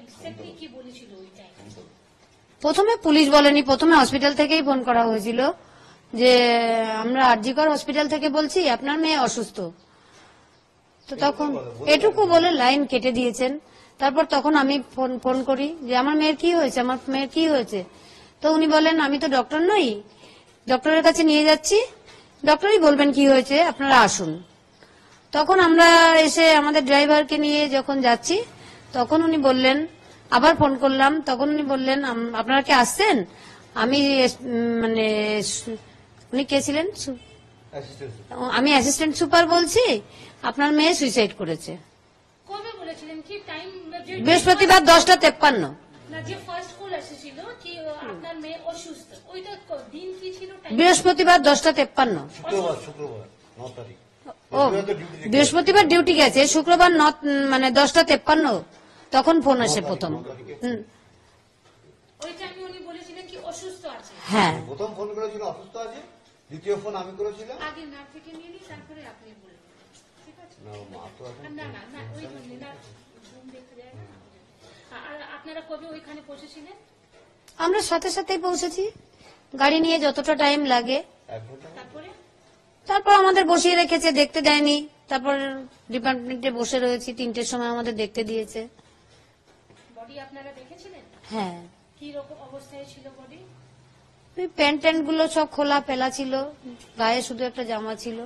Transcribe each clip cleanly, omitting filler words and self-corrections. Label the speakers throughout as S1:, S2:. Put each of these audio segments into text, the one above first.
S1: Exactly কি বলেছিল ওই টাইমে?
S2: প্রথমে পুলিশ বলেনি, প্রথমে হসপিটাল থেকেই ফোন করা হয়েছিল যে আমরা আরজিকর হসপিটাল থেকে বলছি আপনার মেয়ে অসুস্থ। তো তখন এটুকু বলে লাইন কেটে দিয়েছেন। তারপর তখন আমি ফোন করি যে আমার মেয়ের কি হয়েছে, আমার মেয়ের কি হয়েছে। তো উনি বলেন আমি তো ডক্টর নই, ডক্টরের কাছে নিয়ে যাচ্ছি, ডক্টরই বলবেন কি হয়েছে, আপনারা আসুন। তখন আমরা এসে আমাদের ড্রাইভারকে নিয়ে যখন যাচ্ছি তখন উনি বললেন, আবার ফোন করলাম, তখন উনি বললেন আপনারা কি আসছেন? আমি মানে উনি কে ছিলেন, আমি অ্যাসিস্ট্যান্ট সুপার বলছি, আপনার মেয়ে সুইসাইড করেছে।
S1: কবে বলেছিলেন, কি টাইম?
S2: বৃহস্পতিবার 10:53।
S1: না, যে ফার্স্ট কল এসেছিল কি আপনার মেয়ে অসুস্থ, ওইটা দিন কি ছিল?
S2: বৃহস্পতিবার 10:53।
S3: শুক্রবার 9 তারিখ।
S2: ও বৃহস্পতিবার ডিউটি গেছে, শুক্রবার 10:53 তখন ফোন আসে প্রথম।
S1: ওই টাইমে উনি বলেছিলেন কি অসুস্থ আছে?
S2: হ্যাঁ,
S3: প্রথম ফোন করেছিল অসুস্থ আছে, দ্বিতীয় ফোন আমি করেছিলাম।
S1: আগে না থেকে নিয়ে নি, তারপরে আপনি বললেন, ঠিক আছে?
S3: না মা তো এখন
S1: না না না, ওই জন্য না, ঘুম দেখতে যায় না। আর আপনারা কবে ওইখানে পৌঁছেছিলেন?
S2: আমরা সাথে সাথেই পৌঁছেছি, গাড়ি নিয়ে যতটা টাইম লাগে।
S3: এক ঘন্টা।
S1: তারপরে
S2: তারপর আমাদের বসিয়ে রেখেছে, দেখতে দেয়নি। তারপর ডিপার্টমেন্টে বসে রয়েছি, 3টের সময় আমাদের দেখতে দিয়েছে।
S1: বডি আপনারা দেখেছিলেন?
S2: হ্যাঁ,
S1: কি রকম অবস্থায় ছিল বডি?
S2: ওই প্যান্ট ট্যান্ট গুলো সব খোলা ফেলা ছিল, গায়ে শুধু একটা জামা ছিল,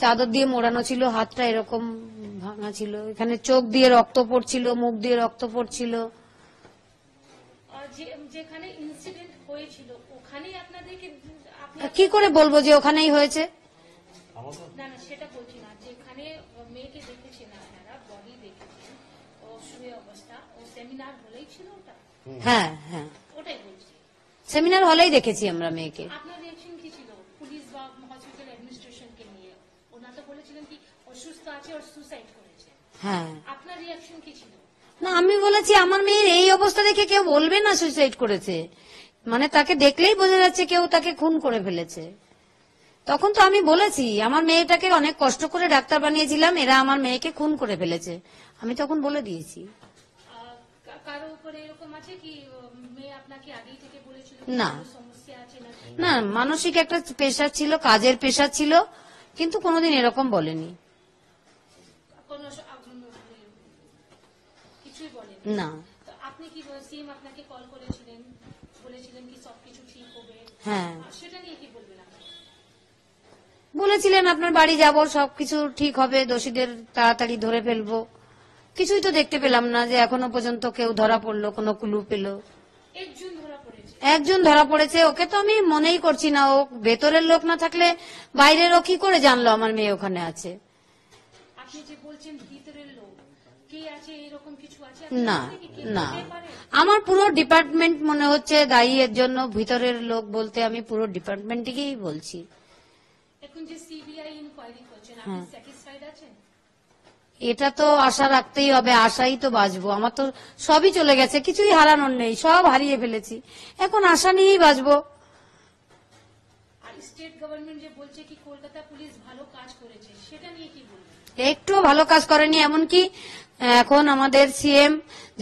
S2: চাদর দিয়ে মোড়ানো ছিল, হাতটা এরকম ভাঙা ছিল, এখানে চোখ দিয়ে রক্ত পড়ছিল, মুখ দিয়ে রক্ত পড়ছিল।
S1: যেখানে ইনসিডেন্ট হয়েছিল ওখানেই আপনাদেরকে
S2: কি করে বলবো যে ওখানেই হয়েছে?
S1: না না, সেটা বলছি না, যেখানে মেয়েকে দেখেছেন আপনারা, বডি দেখেছেন, ও শুয়ে অবস্থা, ও সেমিনার হলেই ছিল ওটা?
S2: হ্যাঁ হ্যাঁ,
S1: ওটাই বলছি,
S2: সেমিনার হলেই দেখেছি আমরা মেয়েকে।
S1: আপনার রিয়াকশন কি ছিল পুলিশ বা হসপিটাল অ্যাডমিনিস্ট্রেশনকে নিয়ে? ওনারা তো বলেছিলেন কি অসুস্থ আছে আর সুসাইড করেছে,
S2: হ্যাঁ,
S1: আপনার রিয়াকশন কি ছিল?
S2: না আমি বলেছি আমার মেয়ের এই অবস্থা দেখে কেউ বলবে না সুইসাইড করেছে, মানে তাকে দেখলেই বোঝা যাচ্ছে কেউ তাকে খুন করে ফেলেছে। তখন তো আমি বলেছি আমার মেয়েটাকে অনেক কষ্ট করে ডাক্তার বানিয়েছিলাম, এরা আমার মেয়েকে খুন করে ফেলেছে, আমি তখন বলে দিয়েছি।
S1: কারো উপরে এরকম আছে কি মেয়ে আপনাকে আগেই থেকে বলেছিল
S2: না।
S1: সমস্যা আছে নাকি?
S2: না, মানসিক একটা প্রেশার ছিল, কাজের প্রেশার ছিল, কিন্তু কোনোদিন এরকম বলেনি।
S1: কোনো কিছুই বলেনি?
S2: না।
S1: তো আপনি কি সিএম আপনাকে কল করেছিলেন, বলেছিলেন কি সবকিছু ঠিক হবে?
S2: হ্যাঁ,
S1: সেটা নিয়ে কি বলবেন আপনি?
S2: বলেছিলেন আপনার বাড়ি যাব, সবকিছু ঠিক হবে, দোষীদের তাড়াতাড়ি ধরে ফেলবো। কিছুই তো দেখতে পেলাম না যে এখনো পর্যন্ত কেউ ধরা পড়লো, কোনো ক্লু পেল।
S1: একজন ধরা পড়েছে?
S2: একজন ধরা পড়েছে, ওকে তো আমি মনেই করছি না, ও ভেতরের লোক না থাকলে বাইরের ও কি করে জানলো আমার মেয়ে ওখানে আছে?
S1: আপনি যে বলছেন ভিতরের লোক কে আছে, এরকম কিছু আছে?
S2: না না, আমার পুরো ডিপার্টমেন্ট মনে হচ্ছে দায়ী এর জন্য। ভিতরের লোক বলতে আমি পুরো ডিপার্টমেন্টকেই বলছি।
S1: এখন যে সিবিআই ইনকোয়ারি করছেন, আপনি স্যাটিসফাইড আছেন?
S2: এটা তো আশা রাখতেই হবে, আশাই তো বাঁচবো। আমার তো সবই চলে গেছে, কিছুই হারানোর নেই, সব হারিয়ে ফেলেছি, এখন আশা নিয়েই বাঁচবো।
S1: আর স্টেট গভর্নমেন্ট যে বলছে কি কলকাতা পুলিশ ভালো কাজ করেছে, সেটা নিয়ে কি বলবেন?
S2: একটু ভালো কাজ করেনি, এমনকি এখন আমাদের সিএম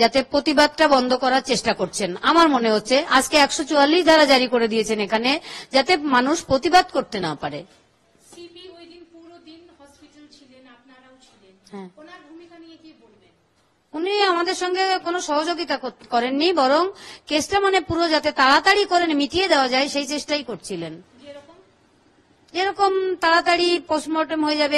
S2: যাতে প্রতিবাদটা বন্ধ করার চেষ্টা করছেন আমার মনে হচ্ছে। আজকে 144 ধারা জারি করে দিয়েছেন এখানে, যাতে মানুষ প্রতিবাদ করতে না পারে।
S1: সিপি ওই দিন পুরো দিন হসপিটাল ছিলেন, আপনারাও ছিলেন, ওনার ভূমিকা নিয়ে কি বলবেন?
S2: উনি আমাদের সঙ্গে কোনো সহযোগিতা করেননি, বরং কেসটা পুরো যাতে তাড়াতাড়ি করে মিটিয়ে দেওয়া যায় সেই চেষ্টাই করছিলেন।
S1: যেরকম
S2: যেরকম তাড়াতাড়ি পোস্টমর্টম হয়ে যাবে,